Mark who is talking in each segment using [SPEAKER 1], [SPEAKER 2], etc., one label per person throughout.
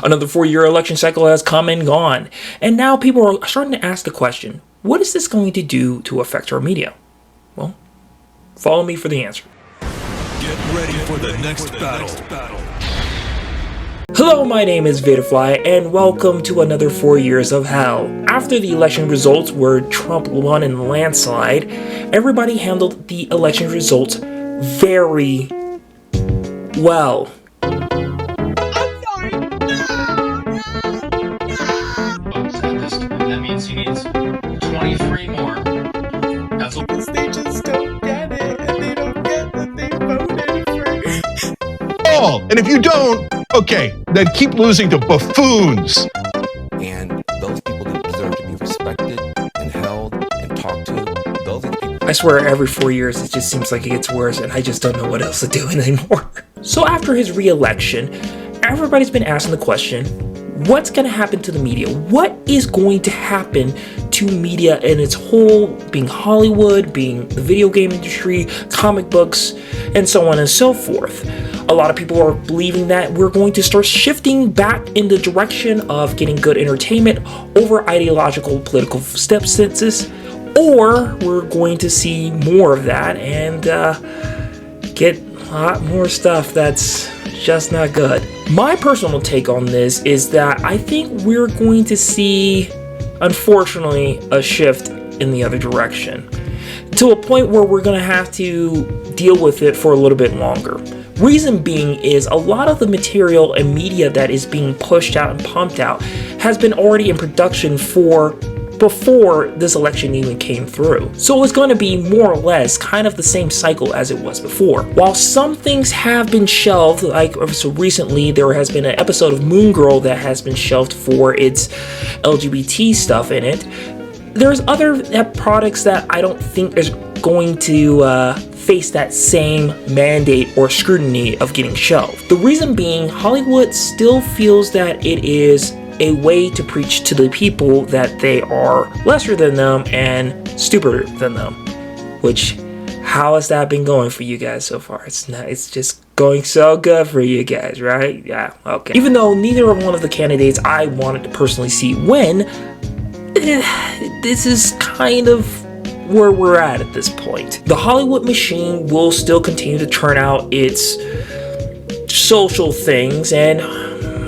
[SPEAKER 1] Another 4-year election cycle has come and gone, and now people are starting to ask the question, what is this going to do to affect our media? Well, follow me for the answer.
[SPEAKER 2] Get ready for the next battle.
[SPEAKER 1] Hello, my name is Vitafly, and welcome to another 4 years of hell. After the election results where Trump won in a landslide, everybody handled the election results very well.
[SPEAKER 3] That means he needs 23 more.
[SPEAKER 4] Because they just don't get it, and they don't get that they voted for.
[SPEAKER 5] All. And if you don't, okay, then keep losing to buffoons.
[SPEAKER 6] And those people that deserve to be respected and held and talked to, those are the people.
[SPEAKER 1] I swear every 4 years it just seems like it gets worse and I just don't know what else to do anymore. So after his re-election, everybody's been asking the question, what's going to happen to the media? What is going to happen to media in its whole, being Hollywood, being the video game industry, comic books, and so on and so forth? A lot of people are believing that we're going to start shifting back in the direction of getting good entertainment over ideological political stances, or we're going to see more of that and get a lot more stuff that's just not good. My personal take on this is that I think we're going to see, unfortunately, a shift in the other direction, to a point where we're going to have to deal with it for a little bit longer. Reason being is a lot of the material and media that is being pushed out and pumped out has been already in production before this election even came through. So it's going to be more or less kind of the same cycle as it was before. While some things have been shelved, like so recently there has been an episode of Moon Girl that has been shelved for its LGBT stuff in it, there's other products that I don't think is going to face that same mandate or scrutiny of getting shelved. The reason being, Hollywood still feels that it is a way to preach to the people that they are lesser than them and stupider than them. Which, how has that been going for you guys so far? It's just going so good for you guys, right? Yeah, okay. Even though neither one of the candidates I wanted to personally see win, this is kind of where we're at this point. The Hollywood machine will still continue to turn out its social things, and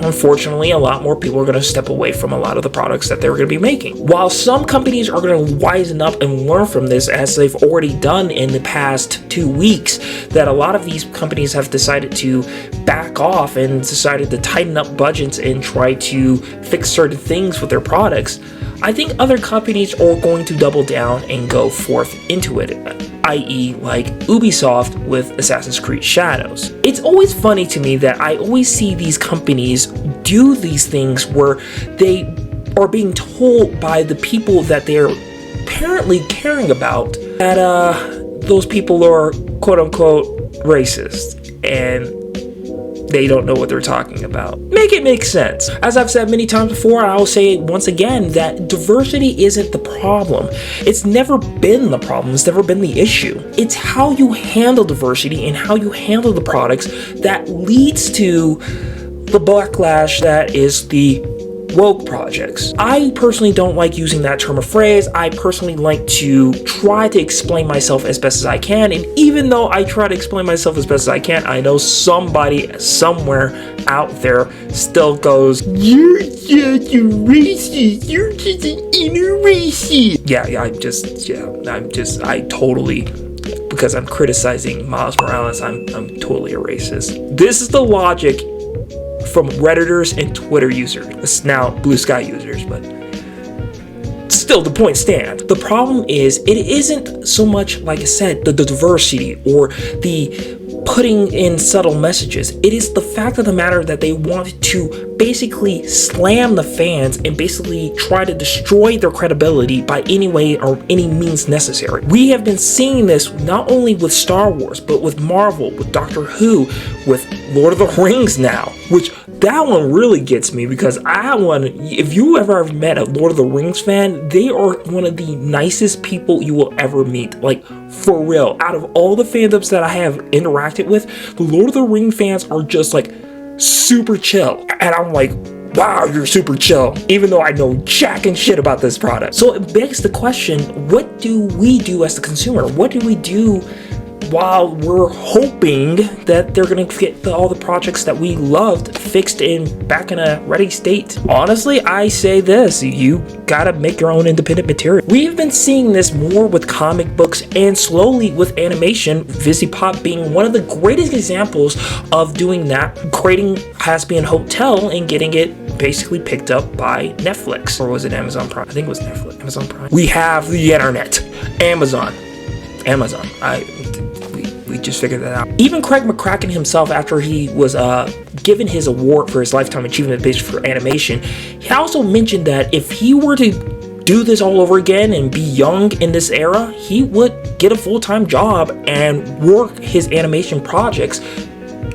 [SPEAKER 1] unfortunately, a lot more people are going to step away from a lot of the products that they're going to be making. While some companies are going to wisen up and learn from this, as they've already done in the past 2 weeks, that a lot of these companies have decided to back off and decided to tighten up budgets and try to fix certain things with their products, I think other companies are going to double down and go forth into it, i.e. like Ubisoft with Assassin's Creed Shadows. It's always funny to me that I always see these companies do these things where they are being told by the people that they're apparently caring about that those people are quote-unquote racist and they don't know what they're talking about. Make it make sense. As I've said many times before, I will say it once again, that diversity isn't the problem. It's never been the problem. It's never been the issue. It's how you handle diversity and how you handle the products that leads to the backlash that is the woke projects. I personally don't like using that term or phrase. I personally like to try to explain myself as best as I can, and even though I try to explain myself as best as I can, I know somebody somewhere out there still goes, "You're just a racist, you're just an inner racist." I totally, because I'm criticizing Miles Morales, I'm totally a racist. This is the logic from Redditors and Twitter users. It's now Blue Sky users, but still the point stands. The problem is, it isn't so much, like I said, the diversity or the putting in subtle messages. It is the fact of the matter that they want to basically slam the fans and basically try to destroy their credibility by any way or any means necessary. We have been seeing this not only with Star Wars, but with Marvel, with Doctor Who, with Lord of the Rings now, which that one really gets me, because if you ever met a Lord of the Rings fan, they are one of the nicest people you will ever meet. Like, for real. Out of all the fandoms that I have interacted with, the Lord of the Rings fans are just like super chill. And I'm like, wow, you're super chill, even though I know jack and shit about this product. So it begs the question, what do we do as the consumer? What do we do while we're hoping that they're gonna get all the projects that we loved fixed back in a ready state? Honestly, I say this, you gotta make your own independent material. We've been seeing this more with comic books and slowly with animation, VisiPop being one of the greatest examples of doing that, creating Hazbin Hotel and getting it basically picked up by Netflix. Or was it Amazon Prime? I think it was Netflix, Amazon Prime. We have the internet. Amazon. We just figured that out. Even Craig McCracken himself, after he was given his award for his Lifetime Achievement Badge for animation, he also mentioned that if he were to do this all over again and be young in this era, he would get a full-time job and work his animation projects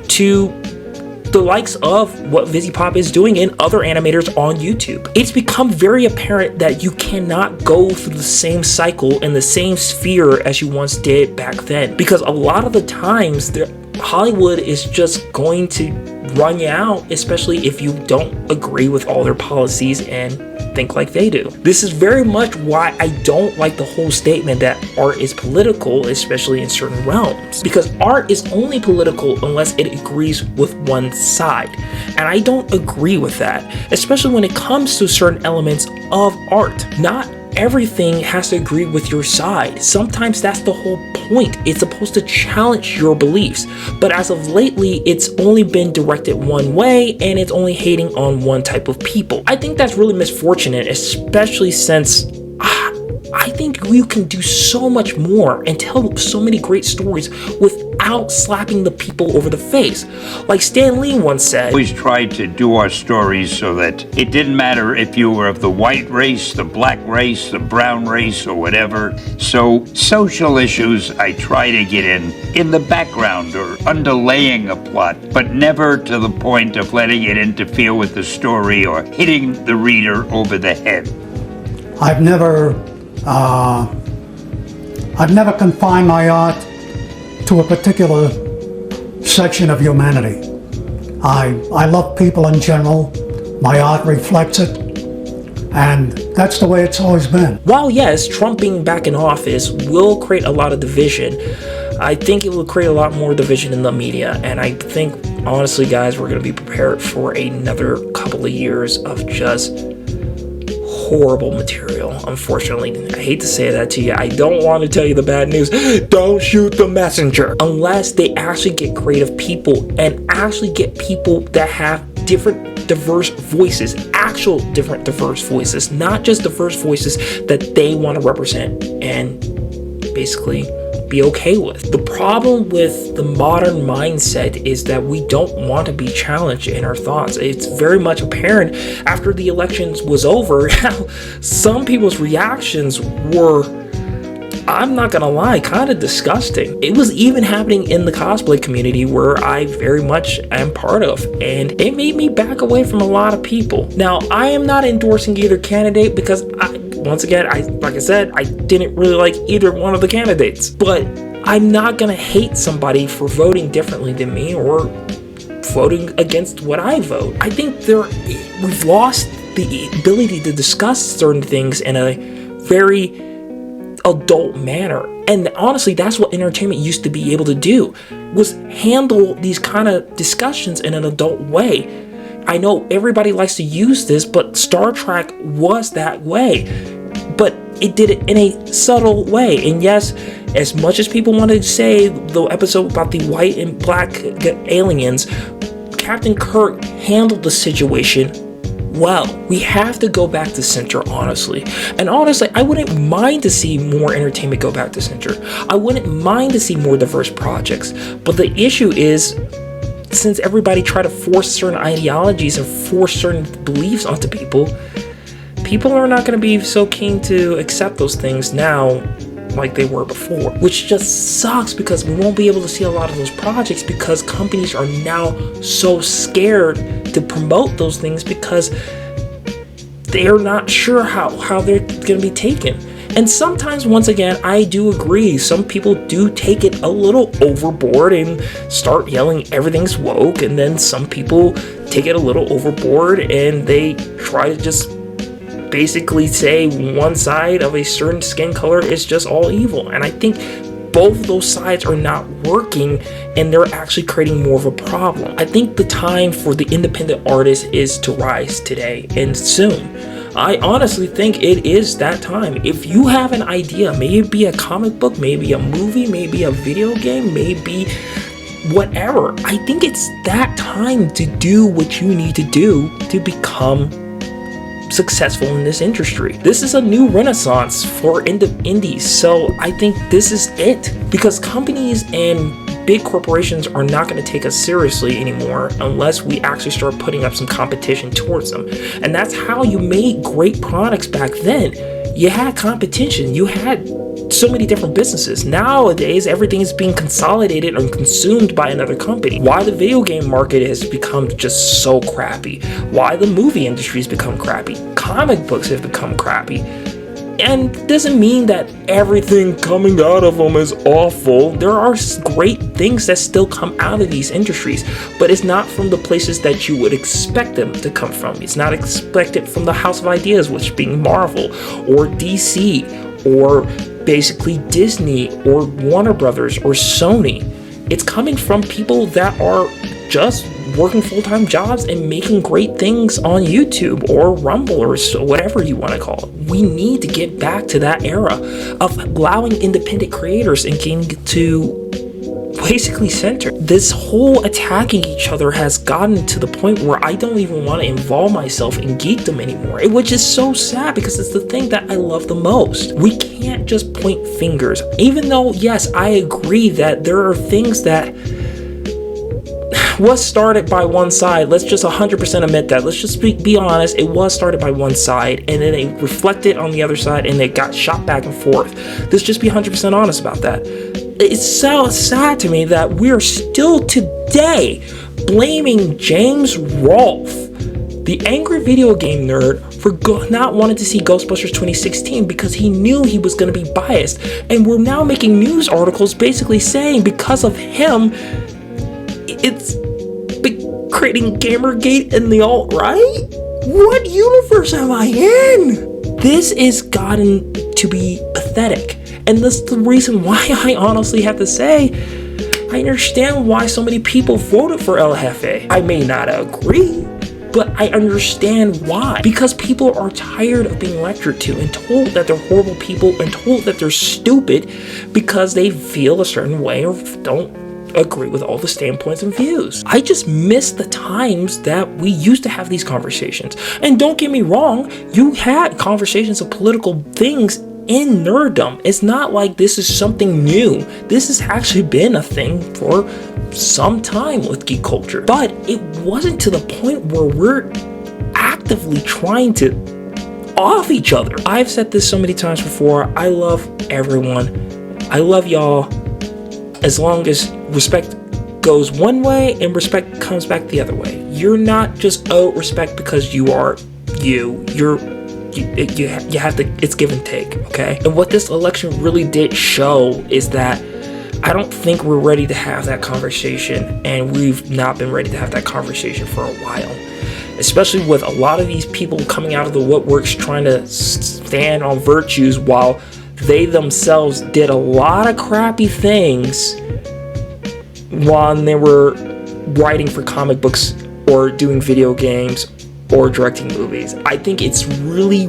[SPEAKER 1] to the likes of what VisiPop is doing and other animators on YouTube. It's become very apparent that you cannot go through the same cycle in the same sphere as you once did back then, because a lot of the times Hollywood is just going to run you out, especially if you don't agree with all their policies and think like they do. This is very much why I don't like the whole statement that art is political, especially in certain realms, because art is only political unless it agrees with one side, and I don't agree with that, especially when it comes to certain elements of art. Not everything has to agree with your side. Sometimes that's the whole point. It's supposed to challenge your beliefs, but as of lately, it's only been directed one way and it's only hating on one type of people. I think that's really misfortunate, especially since I think you can do so much more and tell so many great stories without slapping the people over the face. Like Stan Lee once said,
[SPEAKER 7] "We always tried to do our stories so that it didn't matter if you were of the white race, the black race, the brown race, or whatever. So social issues I try to get in the background or underlaying a plot, but never to the point of letting it interfere with the story or hitting the reader over the head."
[SPEAKER 8] I've never confined my art to a particular section of humanity. I love people in general. My art reflects it, and that's the way it's always been.
[SPEAKER 1] While yes, Trump being back in office will create a lot of division, I think it will create a lot more division in the media, and I think, honestly guys, we're going to be prepared for another couple of years of just horrible material. Unfortunately, I hate to say that to you. I don't want to tell you the bad news. Don't shoot the messenger. Unless they actually get creative people and actually get people that have different diverse voices, actual different diverse voices, not just diverse voices that they want to represent and basically be okay with. The problem with the modern mindset is that we don't want to be challenged in our thoughts. It's very much apparent after the elections was over how some people's reactions were, I'm not gonna lie, kind of disgusting. It was even happening in the cosplay community where I very much am part of, and it made me back away from a lot of people. Now, I am not endorsing either candidate because once again, like I said, I didn't really like either one of the candidates, but I'm not gonna hate somebody for voting differently than me or voting against what I vote. I think we've lost the ability to discuss certain things in a very adult manner, and honestly, that's what entertainment used to be able to do, was handle these kind of discussions in an adult way. I know everybody likes to use this, but Star Trek was that way, but it did it in a subtle way. And yes, as much as people wanted to say the episode about the white and black aliens, Captain Kirk handled the situation well. We have to go back to center, honestly. And honestly, I wouldn't mind to see more entertainment go back to center. I wouldn't mind to see more diverse projects. But the issue is, since everybody try to force certain ideologies and force certain beliefs onto people are not going to be so keen to accept those things now like they were before, which just sucks because we won't be able to see a lot of those projects because companies are now so scared to promote those things because they're not sure how they're going to be taken. And sometimes, once again, I do agree, some people do take it a little overboard and start yelling everything's woke, and then some people take it a little overboard and they try to just basically say one side of a certain skin color is just all evil. And I think both of those sides are not working, and they're actually creating more of a problem. I think the time for the independent artist is to rise today and soon. I honestly think it is that time. If you have an idea, maybe a comic book, maybe a movie, maybe a video game, maybe whatever, I think it's that time to do what you need to do to become successful in this industry. This is a new renaissance for indies, so I think this is it, because companies and big corporations are not going to take us seriously anymore unless we actually start putting up some competition towards them. And that's how you made great products back then. You had competition, you had so many different businesses. Nowadays, everything is being consolidated and consumed by another company. Why the video game market has become just so crappy. Why the movie industry has become crappy. Comic books have become crappy. And it doesn't mean that everything coming out of them is awful. There are great things that still come out of these industries, but it's not from the places that you would expect them to come from. It's not expected from the House of Ideas, which being Marvel or DC or basically Disney or Warner Brothers or Sony. It's coming from people that are just working full-time jobs and making great things on YouTube or Rumble or whatever you want to call it. We need to get back to that era of allowing independent creators and getting to basically center. This whole attacking each other has gotten to the point where I don't even want to involve myself in geekdom anymore, which is so sad because it's the thing that I love the most. We can't just point fingers, even though, yes, I agree that there are things that was started by one side. Let's just 100% admit that. Let's just be honest. It was started by one side, and then it reflected on the other side, and it got shot back and forth. Let's just be 100% honest about that. It's so sad to me that we're still today blaming James Rolfe, the angry video game nerd, for not wanting to see Ghostbusters 2016 because he knew he was going to be biased. And we're now making news articles basically saying because of him, it's creating Gamergate and the alt-right? What universe am I in? This has gotten to be pathetic. And that's the reason why I honestly have to say, I understand why so many people voted for El Jefe. I may not agree, but I understand why. Because people are tired of being lectured to and told that they're horrible people and told that they're stupid because they feel a certain way or don't agree with all the standpoints and views. I just miss the times that we used to have these conversations. And don't get me wrong, you had conversations of political things in nerddom. It's not like this is something new. This has actually been a thing for some time with geek culture. But it wasn't to the point where we're actively trying to off each other. I've said this so many times before. I love everyone. I love y'all. As long as respect goes one way and respect comes back the other way. You're not just owed respect because you are you. You have to, it's give and take, okay? And what this election really did show is that I don't think we're ready to have that conversation, and we've not been ready to have that conversation for a while. Especially with a lot of these people coming out of the woodworks trying to stand on virtues while they themselves did a lot of crappy things while they were writing for comic books or doing video games or directing movies. I think it's really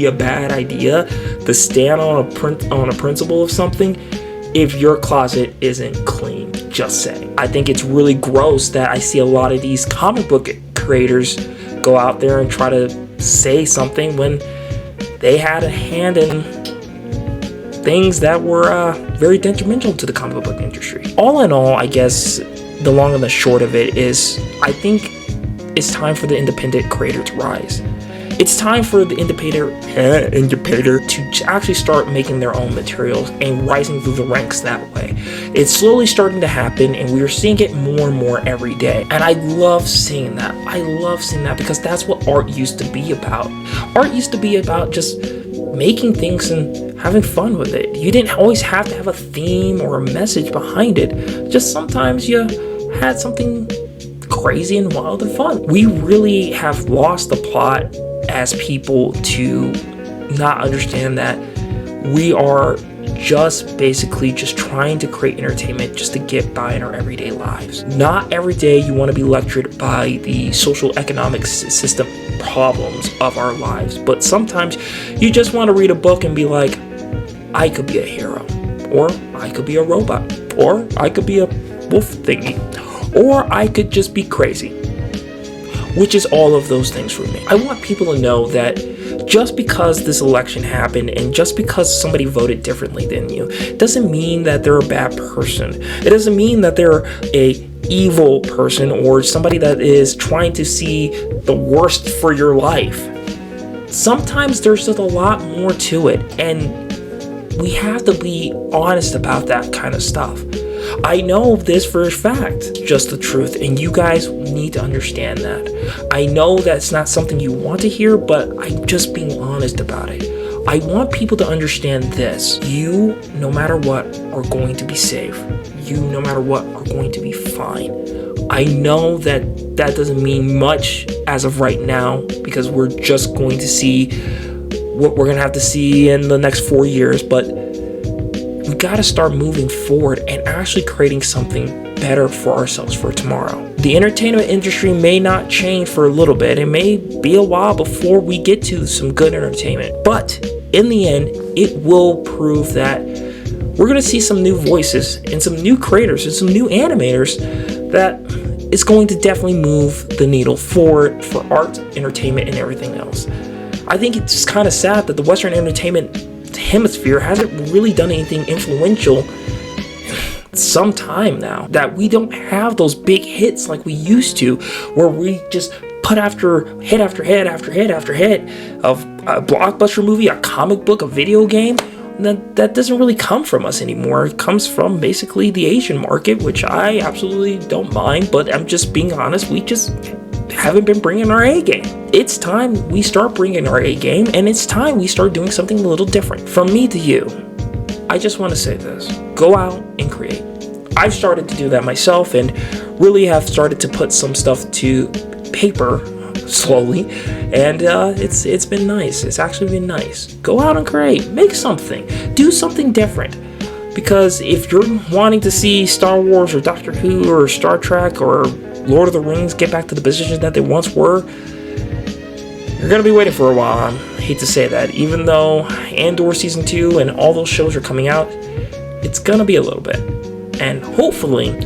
[SPEAKER 1] a bad idea to stand on a principle of something if your closet isn't clean. Just saying. I think it's really gross that I see a lot of these comic book creators go out there and try to say something when they had a hand in things that were very detrimental to the comic book industry. All in all, I guess the long and the short of it is, I think it's time for the independent creator to rise. It's time for the independent to actually start making their own materials and rising through the ranks that way. It's slowly starting to happen, and we're seeing it more and more every day. And I love seeing that. I love seeing that because that's what art used to be about. Art used to be about just making things and having fun with it. You didn't always have to have a theme or a message behind it. Just sometimes you had something crazy and wild and fun. We really have lost the plot as people to not understand that we are just basically just trying to create entertainment just to get by in our everyday lives. Not every day you want to be lectured by the social economic system problems of our lives, but sometimes you just want to read a book and be like, I could be a hero, or I could be a robot, or I could be a wolf thingy, or I could just be crazy, which is all of those things for me. I want people to know that just because this election happened and just because somebody voted differently than you doesn't mean that they're a bad person. It doesn't mean that they're a evil person or somebody that is trying to see the worst for your life. Sometimes there's just a lot more to it, and we have to be honest about that kind of stuff. I know this for a fact, just the truth, and you guys need to understand that. I know that's not something you want to hear, but I'm just being honest about it. I want people to understand this. You, no matter what, are going to be safe. You, no matter what, are going to be fine. I know that that doesn't mean much as of right now, because we're just going to see what we're going to have to see in the next 4 years, but we got to start moving forward and actually creating something better for ourselves for tomorrow. The entertainment industry may not change for a little bit. It may be a while before we get to some good entertainment, but in the end, it will prove that we're going to see some new voices and some new creators and some new animators that is going to definitely move the needle forward for art, entertainment, and everything else. I think it's kind of sad that the Western entertainment hemisphere hasn't really done anything influential some time now, that we don't have those big hits like we used to, where we just put after hit after hit after hit after hit of a blockbuster movie, a comic book, a video game. That doesn't really come from us anymore. It comes from basically the Asian market, which I absolutely don't mind, but I'm just being honest, we just haven't been bringing our A game. It's time we start bringing our A game, and it's time we start doing something a little different. From me to you, I just want to say this: go out and create. I've started to do that myself and really have started to put some stuff to paper slowly, and it's been nice. It's actually been nice. Go out and create, make something, do something different. Because if you're wanting to see Star Wars or Doctor Who or Star Trek or Lord of the Rings get back to the positions that they once were, you're gonna be waiting for a while. I hate to say that. Even though Andor Season 2 and all those shows are coming out, it's gonna be a little bit. And hopefully,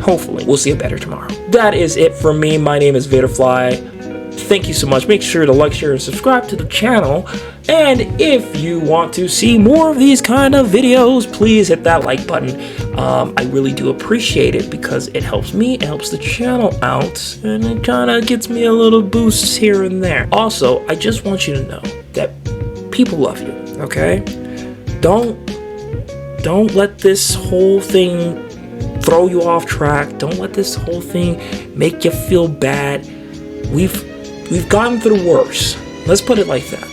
[SPEAKER 1] we'll see it better tomorrow. That is it for me. My name is Vaderfly. Thank you so much. Make sure to like, share, and subscribe to the channel. And if you want to see more of these kind of videos, please hit that like button. I really do appreciate it because it helps me, it helps the channel out, and it kind of gets me a little boost here and there. Also, I just want you to know that people love you, okay? Don't let this whole thing throw you off track. Don't let this whole thing make you feel bad. We've gotten through worse. Let's put it like that.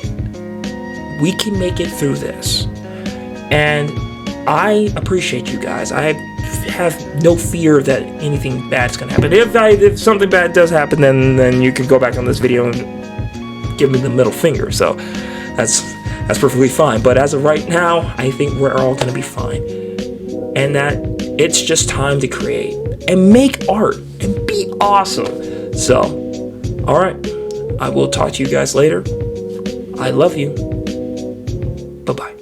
[SPEAKER 1] We can make it through this. And I appreciate you guys. I have no fear that anything bad's gonna happen. If something bad does happen, then you can go back on this video and give me the middle finger. So that's perfectly fine. But as of right now, I think we're all gonna be fine. And that it's just time to create and make art and be awesome. So, all right. I will talk to you guys later. I love you. Bye-bye.